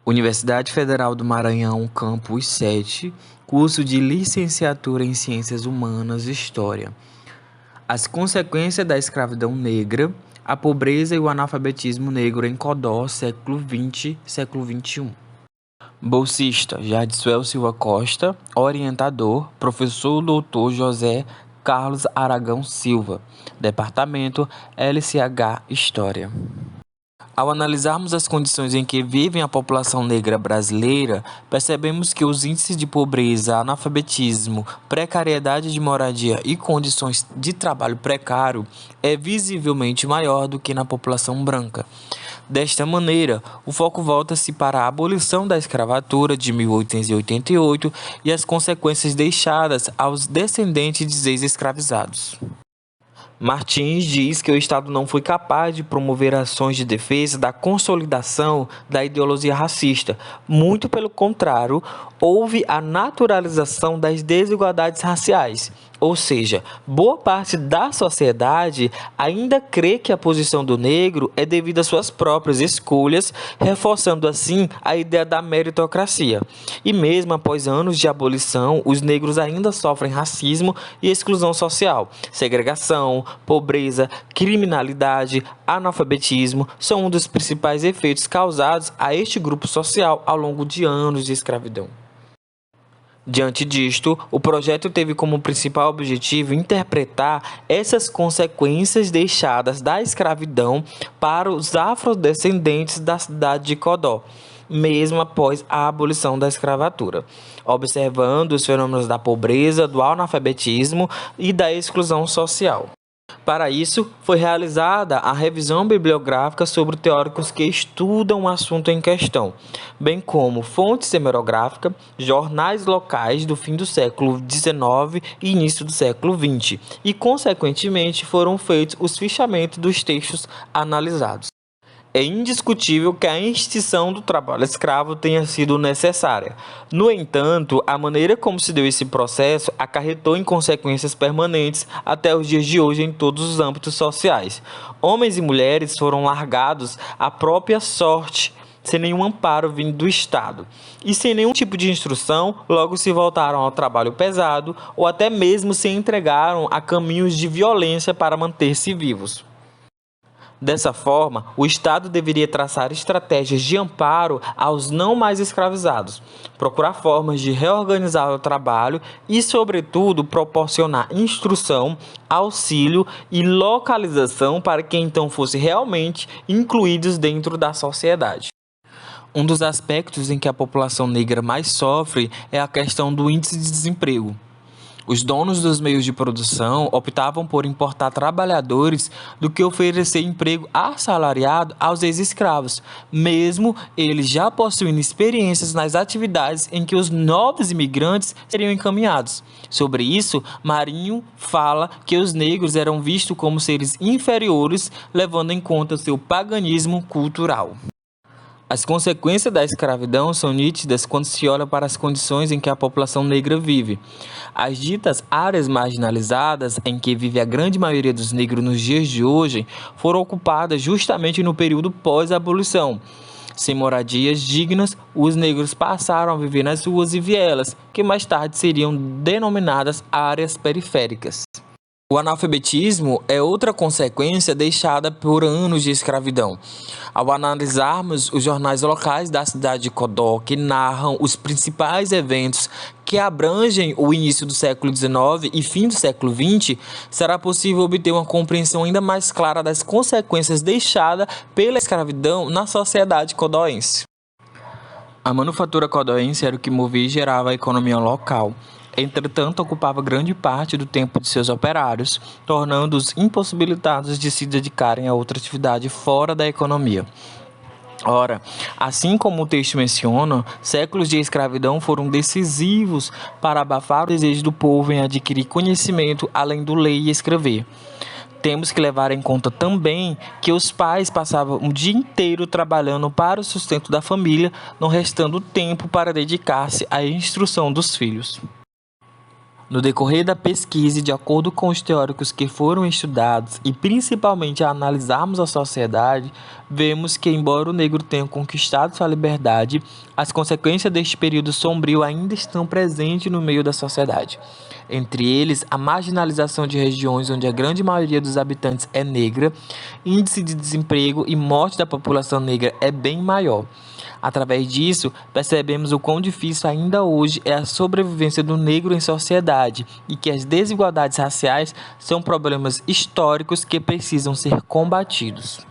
Universidade Federal do Maranhão, Campus 7, curso de Licenciatura em Ciências Humanas e História. As consequências da escravidão negra, a pobreza e o analfabetismo negro em Codó, século XX, século XXI. Bolsista, Jadsuel Silva Costa. Orientador, professor doutor José Carlos Aragão Silva. Departamento LCH História. Ao analisarmos as condições em que vive a população negra brasileira, percebemos que os índices de pobreza, analfabetismo, precariedade de moradia e condições de trabalho precário é visivelmente maior do que na população branca. Desta maneira, o foco volta-se para a abolição da escravatura de 1888 e as consequências deixadas aos descendentes de ex-escravizados. Martins diz que o Estado não foi capaz de promover ações de defesa da consolidação da ideologia racista. Muito pelo contrário, houve a naturalização das desigualdades raciais. Ou seja, boa parte da sociedade ainda crê que a posição do negro é devido às suas próprias escolhas, reforçando assim a ideia da meritocracia. E mesmo após anos de abolição, os negros ainda sofrem racismo e exclusão social. Segregação, pobreza, criminalidade, analfabetismo são um dos principais efeitos causados a este grupo social ao longo de anos de escravidão. Diante disto, o projeto teve como principal objetivo interpretar essas consequências deixadas da escravidão para os afrodescendentes da cidade de Codó, mesmo após a abolição da escravatura, observando os fenômenos da pobreza, do analfabetismo e da exclusão social. Para isso, foi realizada a revisão bibliográfica sobre teóricos que estudam o assunto em questão, bem como fontes hemerográficas, jornais locais do fim do século XIX e início do século XX, e, consequentemente, foram feitos os fichamentos dos textos analisados. É indiscutível que a extinção do trabalho escravo tenha sido necessária. No entanto, a maneira como se deu esse processo acarretou em consequências permanentes até os dias de hoje em todos os âmbitos sociais. Homens e mulheres foram largados à própria sorte, sem nenhum amparo vindo do Estado. E sem nenhum tipo de instrução, logo se voltaram ao trabalho pesado ou até mesmo se entregaram a caminhos de violência para manter-se vivos. Dessa forma, o Estado deveria traçar estratégias de amparo aos não mais escravizados, procurar formas de reorganizar o trabalho e, sobretudo, proporcionar instrução, auxílio e localização para que então fossem realmente incluídos dentro da sociedade. Um dos aspectos em que a população negra mais sofre é a questão do índice de desemprego. Os donos dos meios de produção optavam por importar trabalhadores do que oferecer emprego assalariado aos ex-escravos, mesmo eles já possuindo experiências nas atividades em que os novos imigrantes seriam encaminhados. Sobre isso, Marinho fala que os negros eram vistos como seres inferiores, levando em conta seu paganismo cultural. As consequências da escravidão são nítidas quando se olha para as condições em que a população negra vive. As ditas áreas marginalizadas, em que vive a grande maioria dos negros nos dias de hoje, foram ocupadas justamente no período pós-abolição. Sem moradias dignas, os negros passaram a viver nas ruas e vielas, que mais tarde seriam denominadas áreas periféricas. O analfabetismo é outra consequência deixada por anos de escravidão. Ao analisarmos os jornais locais da cidade de Codó, que narram os principais eventos que abrangem o início do século XIX e fim do século XX, será possível obter uma compreensão ainda mais clara das consequências deixadas pela escravidão na sociedade codóense. A manufatura codóense era o que movia e gerava a economia local. Entretanto, ocupava grande parte do tempo de seus operários, tornando-os impossibilitados de se dedicarem a outra atividade fora da economia. Ora, assim como o texto menciona, séculos de escravidão foram decisivos para abafar o desejo do povo em adquirir conhecimento além do ler e escrever. Temos que levar em conta também que os pais passavam o dia inteiro trabalhando para o sustento da família, não restando tempo para dedicar-se à instrução dos filhos. No decorrer da pesquisa, de acordo com os teóricos que foram estudados e principalmente a analisarmos a sociedade, vemos que, embora o negro tenha conquistado sua liberdade, as consequências deste período sombrio ainda estão presentes no meio da sociedade. Entre eles, a marginalização de regiões onde a grande maioria dos habitantes é negra, índice de desemprego e morte da população negra é bem maior. Através disso, percebemos o quão difícil ainda hoje é a sobrevivência do negro em sociedade e que as desigualdades raciais são problemas históricos que precisam ser combatidos.